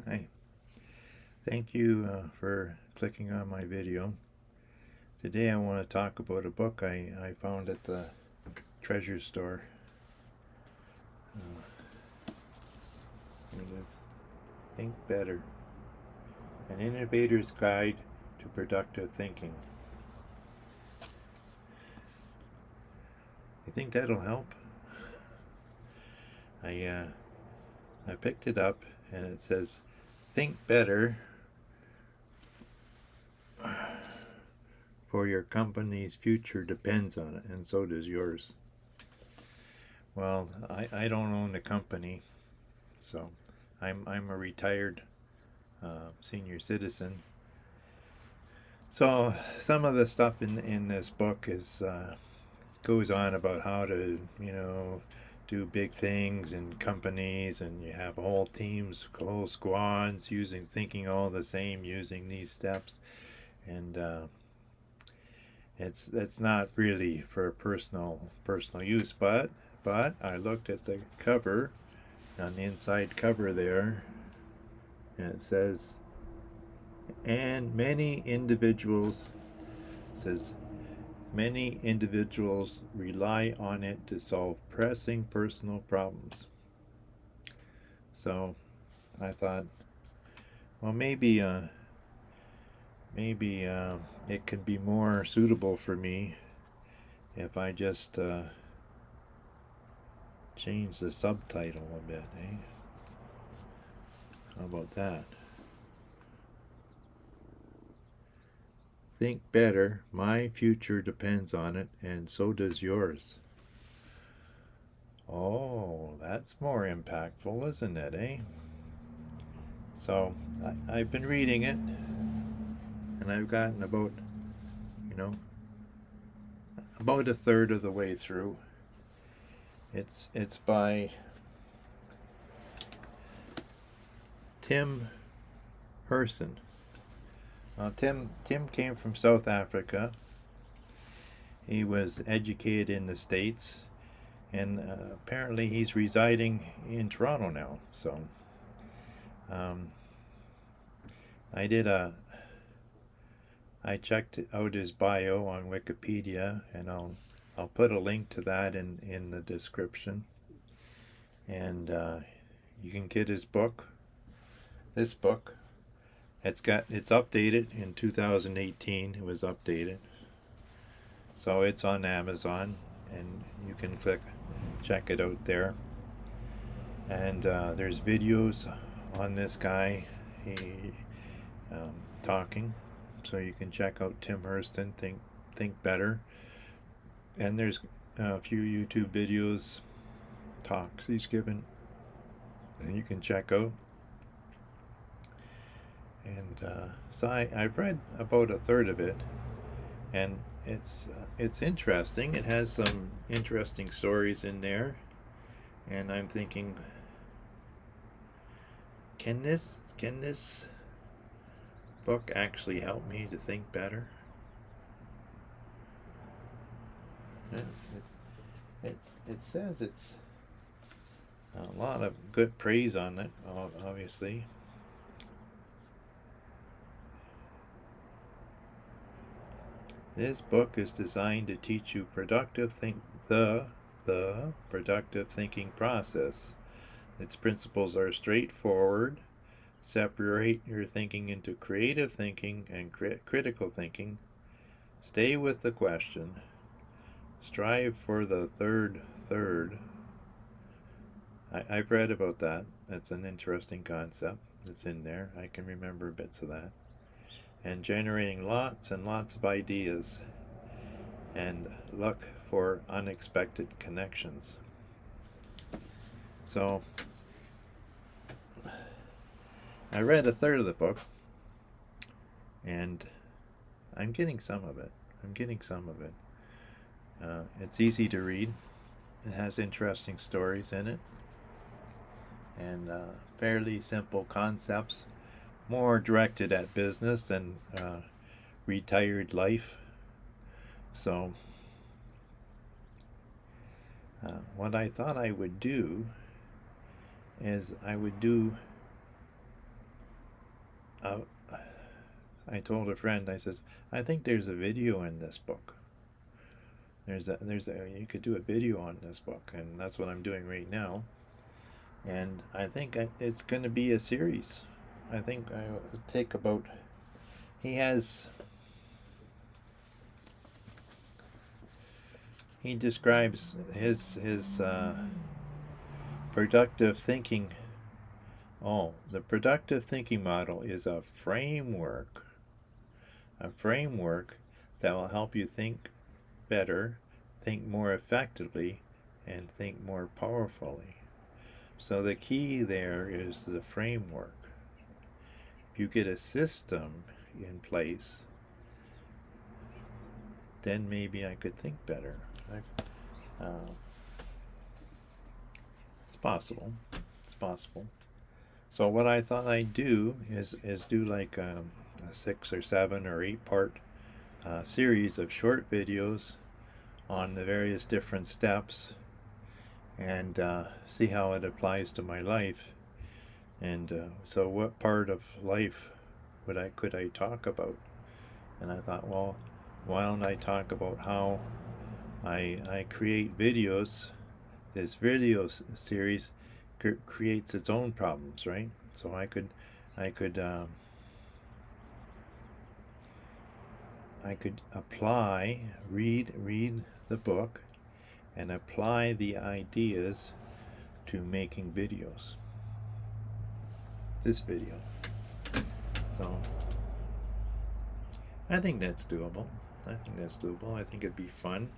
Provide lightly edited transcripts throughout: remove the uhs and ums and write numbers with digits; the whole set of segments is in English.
Hi. Thank you for clicking on my video. Today I want to talk about a book I found at the treasure store. Here it is. Think Better. An Innovator's Guide to Productive Thinking. You think that'll help? I picked it up and it says, Think better for your company's future depends on it, and so does yours. Well, I don't own the company, so I'm a retired senior citizen. So some of the stuff in this book is goes on about how to do big things in companies, and you have whole teams, whole squads thinking all the same, using these steps, and it's not really for personal use, but I looked at the cover, on the inside cover there, and it says, and many individuals, it says, many individuals rely on it to solve pressing personal problems. So I thought, well, maybe it could be more suitable for me if I just change the subtitle a bit, eh? How about that? Think better. My future depends on it, and so does yours. Oh, that's more impactful, isn't it, eh? So I've been reading it, and I've gotten about a third of the way through. It's by Tim Hurson. Tim came from South Africa. He was educated in the States, and apparently he's residing in Toronto now. So um, I checked out his bio on Wikipedia, and I'll put a link to that in the description. And you can get his book. This book. It's updated in 2018. It was updated, so it's on Amazon, and you can check it out there. And there's videos on this guy, he talking, so you can check out Tim Hurson, Think Better. And there's a few YouTube videos, talks he's given, and you can check out. And so I've read about a third of it, and it's interesting. It has some interesting stories in there, and I'm thinking, can this book actually help me to think better? It says it's a lot of good praise on it, obviously. This book is designed to teach you the productive thinking process. Its principles are straightforward. Separate your thinking into creative thinking and critical thinking. Stay with the question. Strive for the third. I've read about that. That's an interesting concept. It's in there. I can remember bits of that. And generating lots and lots of ideas, and look for unexpected connections. So I read a third of the book, and I'm getting some of it. It's easy to read. It has interesting stories in it, and fairly simple concepts, more directed at business than retired life. So what I thought I would do is I would do uh, I told a friend, I says, I think there's a video in this book. You could do a video on this book, and that's what I'm doing right now. And I think it's going to be a series. I think I will take about. He has. He describes his productive thinking. Oh, the productive thinking model is a framework that will help you think better, think more effectively, and think more powerfully. So the key there is the framework. If you get a system in place, then maybe I could think better. Uh, it's possible. It's possible. So what I thought I'd do is do like a 6 or 7 or 8 part series of short videos on the various different steps, and see how it applies to my life. And so what part of life could I talk about? And I thought, well, why don't I talk about how I create videos. This video series creates its own problems, right? So I could I could read the book, and apply the ideas to making videos. This video. So I think that's doable. I think it'd be fun,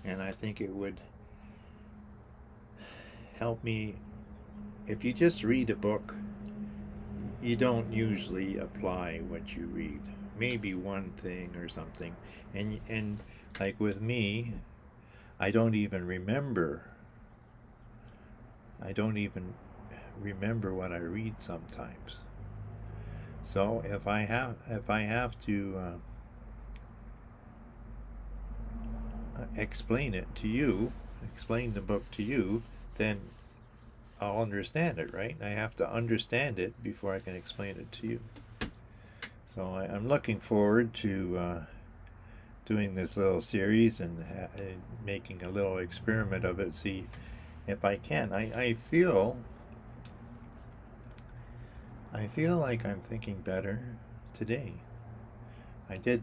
and I think it would help me. If you just read a book, you don't usually apply what you read. Maybe one thing or something, and like with me, I don't even remember. I don't even remember what I read sometimes. So if I have to explain it to you, explain the book to you, then I'll understand it, right? I have to understand it before I can explain it to you. So I'm looking forward to doing this little series and making a little experiment of it, see if I can. I feel like I'm thinking better today. I did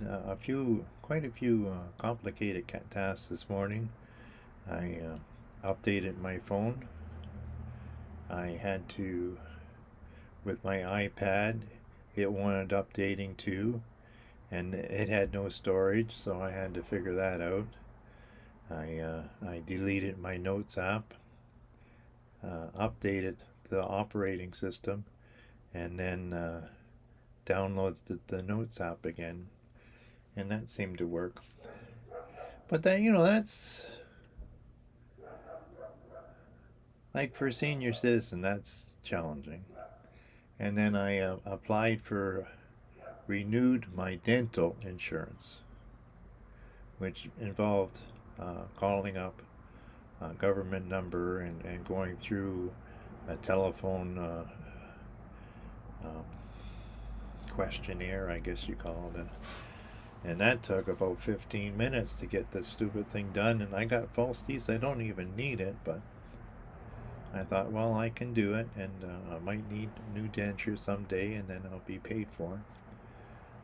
quite a few complicated tasks this morning. I updated my phone. I had to, with my iPad, it wanted updating too, and it had no storage, so I had to figure that out. I deleted my Notes app, updated the operating system, and then downloads the Notes app again, and that seemed to work. But that's like for a senior citizen, that's challenging. And then I applied for renewed my dental insurance, which involved calling up a government number and going through a telephone questionnaire, I guess you call it. And that took about 15 minutes to get this stupid thing done, and I got false teeth. I don't even need it, but I thought, well, I can do it, and I might need new dentures someday, and then I'll be paid for.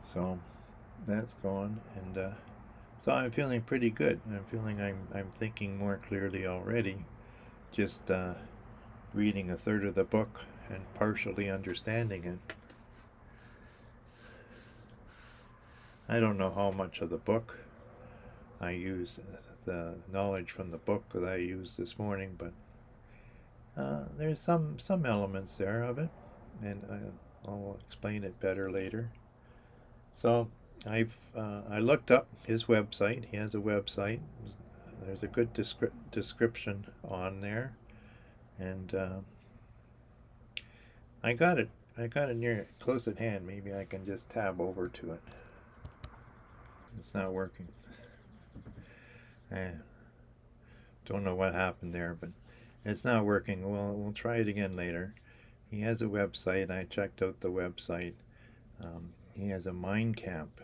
So that's going, and so I'm feeling pretty good. I'm feeling I'm thinking more clearly already, just reading a third of the book and partially understanding it. I don't know how much of the book I use, the knowledge from the book that I used this morning, but there's some elements there of it, and I'll explain it better later. So I looked up his website. He has a website. There's a good description on there, and I got it near close at hand. Maybe I can just tab over to it. It's not working. I don't know what happened there, but it's not working. We'll try it again later. He has a website. I checked out the website. He has a mine camp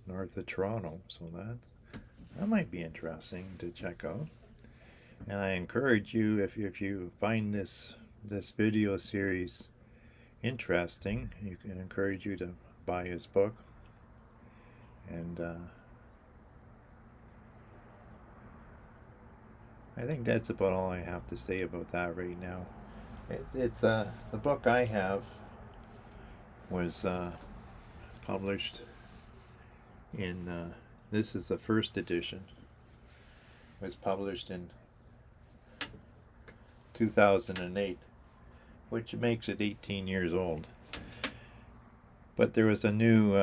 north of Toronto, so that might be interesting to check out. And I encourage you, if you find this video series interesting, you can encourage you to buy his book. And I think that's about all I have to say about that right now. It's the book I have was published in this is the first edition. It was published in 2008, which makes it 18 years old. But there was a new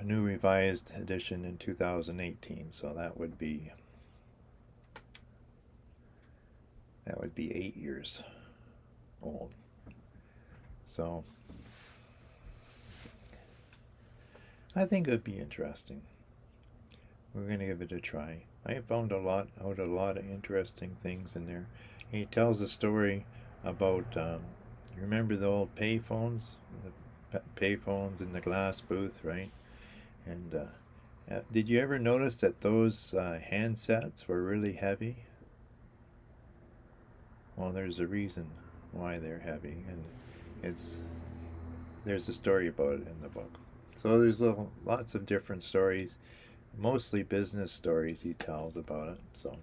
revised edition in 2018, so that would be 8 years old. So I think it would be interesting. We're going to give it a try. I found a lot of interesting things in there. He tells a story about you remember the old payphones, the payphones in the glass booth, right? And did you ever notice that those handsets were really heavy? Well, there's a reason why they're heavy, and there's a story about it in the book. So there's lots of different stories, mostly business stories he tells about it. So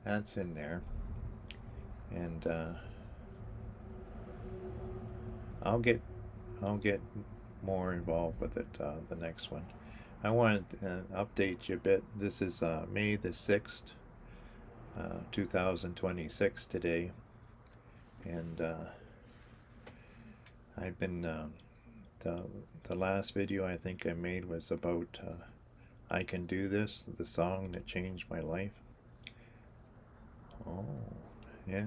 that's in there, and I'll get more involved with it the next one. I want to update you a bit. This is May the 6th, 2026 today, and I've been the last video I think I made was about I Can Do This, the song that changed my life. Oh, yeah.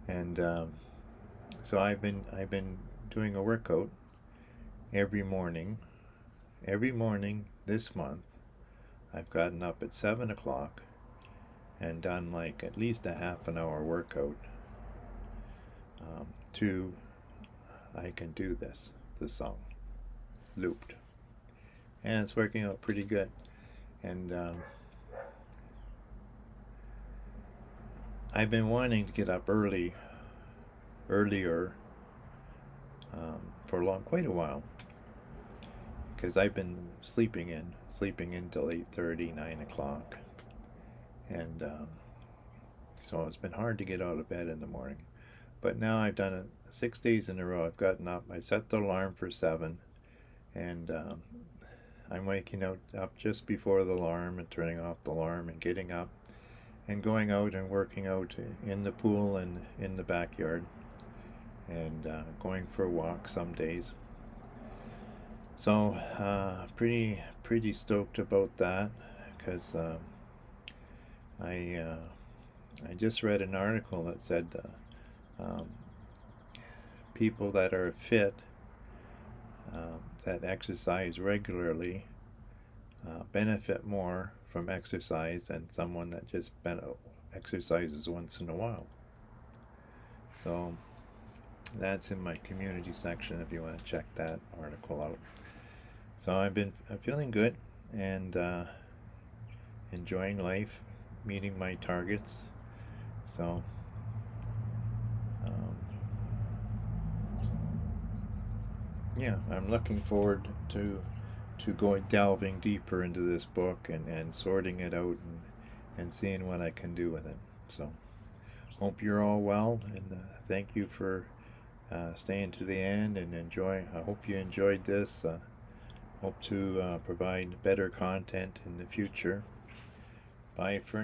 And so I've been doing a workout every morning this month. I've gotten up at 7 o'clock and done like at least a half an hour workout to I Can Do This, the song, looped. And it's working out pretty good. And I've been wanting to get up earlier for quite a while, because I've been sleeping in till 8:30, 9 o'clock, and so it's been hard to get out of bed in the morning. But now I've done it 6 days in a row. I've gotten up. I set the alarm for 7, and I'm waking up just before the alarm and turning off the alarm and getting up and going out and working out in the pool and in the backyard, and going for a walk some days. So pretty stoked about that, because I just read an article that said people that are fit, that exercise regularly, benefit more from exercise than someone that just exercises once in a while. So that's in my community section if you want to check that article out. So I'm feeling good and enjoying life, meeting my targets. So yeah, I'm looking forward to delving deeper into this book and sorting it out and seeing what I can do with it. So hope you're all well, and thank you for staying to the end and enjoy. I hope you enjoyed this. Hope to provide better content in the future. Bye for now.